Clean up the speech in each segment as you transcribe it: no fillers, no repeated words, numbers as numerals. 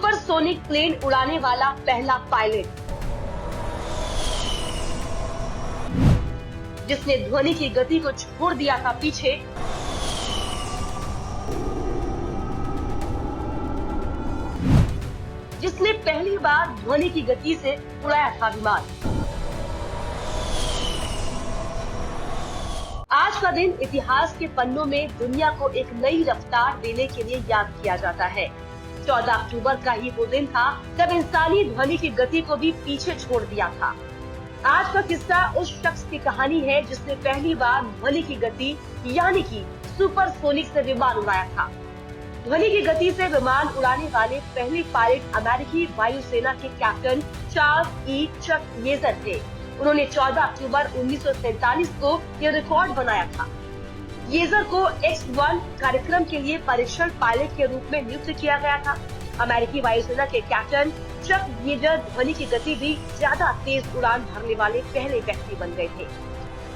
Supersonic plane उड़ाने वाला पहला पायलट, जिसने ध्वनि की गति को छोड़ दिया था पीछे, जिसने पहली बार ध्वनि की गति से उड़ाया था विमान। आज का दिन इतिहास के पन्नों में दुनिया को एक नई रफ्तार देने के लिए याद किया जाता है। 14 अक्टूबर का ही वो दिन था जब इंसानी ध्वनि की गति को भी पीछे छोड़ दिया था। आज का किस्सा उस शख्स की कहानी है जिसने पहली बार ध्वनि की गति यानी कि सुपरसोनिक से विमान उड़ाया था। ध्वनि की गति से विमान उड़ाने वाले पहले पायलट अमेरिकी वायुसेना के कैप्टन चार्ल्स ई चक येजर थे। उन्होंने 14 अक्टूबर 1947 को ये रिकॉर्ड बनाया था। येजर को X-1 कार्यक्रम के लिए परीक्षण पायलट के रूप में नियुक्त किया गया था। अमेरिकी वायुसेना के कैप्टन चक येजर ध्वनि की गति भी ज्यादा तेज उड़ान भरने वाले पहले व्यक्ति बन गए थे।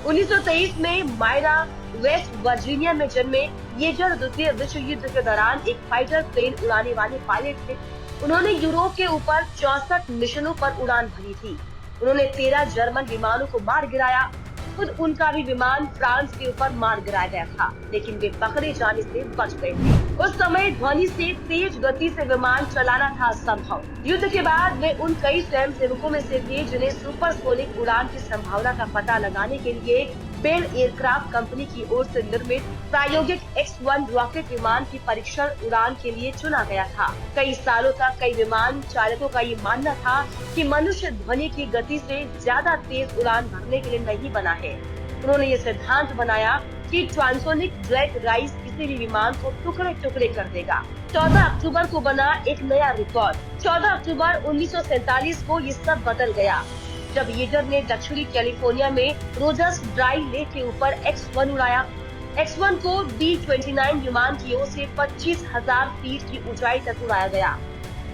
1923 में मायरा, वेस्ट वर्जीनिया में जन्मे येजर द्वितीय विश्व युद्ध के दौरान एक फाइटर प्लेन उड़ाने वाले पायलट थे। उन्होंने यूरोप के ऊपर 64 मिशनों पर उड़ान भरी थी। उन्होंने 13 जर्मन विमानों को मार गिराया। खुद उनका भी विमान फ्रांस के ऊपर मार गिराया गया था, लेकिन वे पकड़े जाने से बच गए थे। उस समय ध्वनि से तेज गति से विमान चलाना था असंभव। युद्ध के बाद वे उन कई स्वयंसेवकों में से थे जिन्हें सुपरसोनिक उड़ान की संभावना का पता लगाने के लिए बेल एयरक्राफ्ट कंपनी की ओर से निर्मित प्रायोगिक X-1 रॉकेट विमान की परीक्षण उड़ान के लिए चुना गया था। कई सालों तक कई विमान चालकों का ये मानना था कि मनुष्य ध्वनि की गति से ज्यादा तेज उड़ान भरने के लिए नहीं बना है। उन्होंने ये सिद्धांत बनाया कि ट्रांसोनिक ड्रैग राइज किसी भी विमान को टुकड़े टुकड़े कर देगा। 14 अक्टूबर को बना एक नया रिकॉर्ड। 14 अक्टूबर 1947 को ये सब बदल गया जब येजर ने दक्षिणी कैलिफोर्निया में रोजर्स ड्राई लेक के ऊपर X-1 उड़ाया। X-1 को B-29 विमान की ओर से 25,000 फीट की ऊंचाई तक उड़ाया गया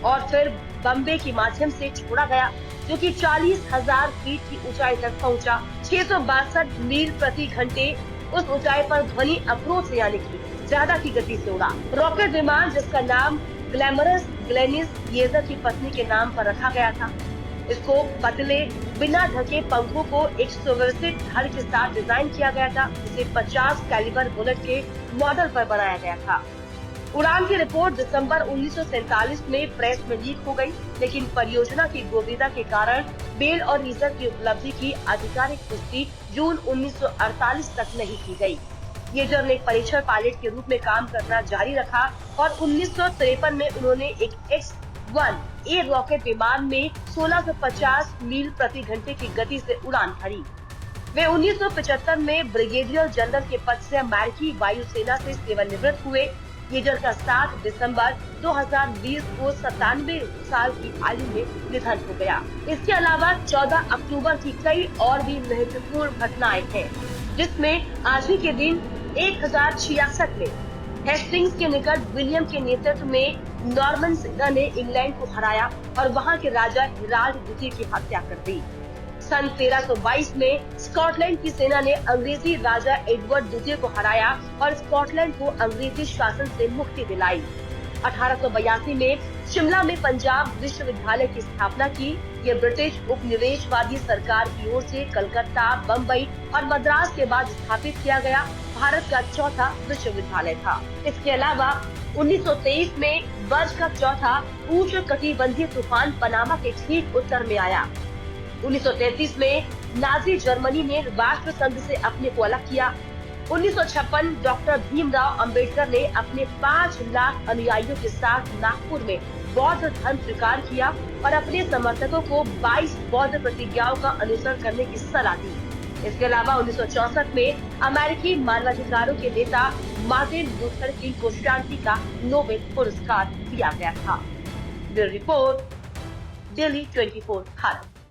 और फिर बम्बे के माध्यम से छोड़ा गया, जो कि 40,000 फीट की ऊंचाई तक पहुंचा। 662 मील प्रति घंटे उस ऊंचाई पर ध्वनि अप्रोच यानी कि ज्यादा की गति से उड़ा। रॉकेट विमान, जिसका नाम ग्लैमरस ग्लेनिस येजर की पत्नी के नाम पर रखा गया था, इसको पतले बिना ढके पंखों को एक सुव्यवस्थित धड़ के साथ डिजाइन किया गया था, जिसे 50 कैलिबर बुलेट के मॉडल पर बनाया गया था। उड़ान की रिपोर्ट दिसंबर 1947 में प्रेस में लीक हो गई, लेकिन परियोजना की गोपनीयता के कारण बेल और येजर की उपलब्धि की आधिकारिक पुष्टि जून 1948 तक नहीं की गई। येजर ने परीक्षण पायलट के रूप में काम करना जारी रखा और 1953 में उन्होंने एक X-1 ए रॉकेट विमान में 1650 मील प्रति घंटे की गति से उड़ान भरी। वे 1975 में ब्रिगेडियर जनरल के पद से अमेरिकी वायुसेना से सेवानिवृत्त हुए। येजर का 7 दिसंबर 2020 को 97 साल की आयु में निधन हो गया। इसके अलावा 14 अक्टूबर की कई और भी महत्वपूर्ण घटनाएं हैं, जिसमें आज ही के दिन 1066 में हेस्टिंग्स के निकट विलियम के नेतृत्व में नॉर्मन सेना ने इंग्लैंड को हराया और वहां के राजा हेराल्ड द्वितीय की हत्या कर दी। सन 1322 में स्कॉटलैंड की सेना ने अंग्रेजी राजा एडवर्ड द्वितीय को हराया और स्कॉटलैंड को अंग्रेजी शासन से मुक्ति दिलाई। 1882 में शिमला में पंजाब विश्वविद्यालय की स्थापना की। ये ब्रिटिश उपनिवेशवादी सरकार की ओर से कलकत्ता, बम्बई और मद्रास के बाद स्थापित किया गया भारत का चौथा विश्वविद्यालय था। इसके अलावा 1923 में वर्ष का चौथा उष्णकटिबंधीय तूफान पनामा के ठीक उत्तर में आया। 1933 में नाजी जर्मनी ने राष्ट्र संघ से अपने को अलग किया। 1956 डॉक्टर भीमराव अंबेडकर ने अपने 5 लाख अनुयायियों के साथ नागपुर में बौद्ध धर्म स्वीकार किया और अपने समर्थकों को 22 बौद्ध प्रतिज्ञाओं का अनुसरण करने की सलाह दी। इसके अलावा 1964 में अमेरिकी मानवाधिकारों के नेता मार्टिन लूथर किंग को शांति का नोबेल पुरस्कार दिया गया था। Bureau report, daily 24 Bharat.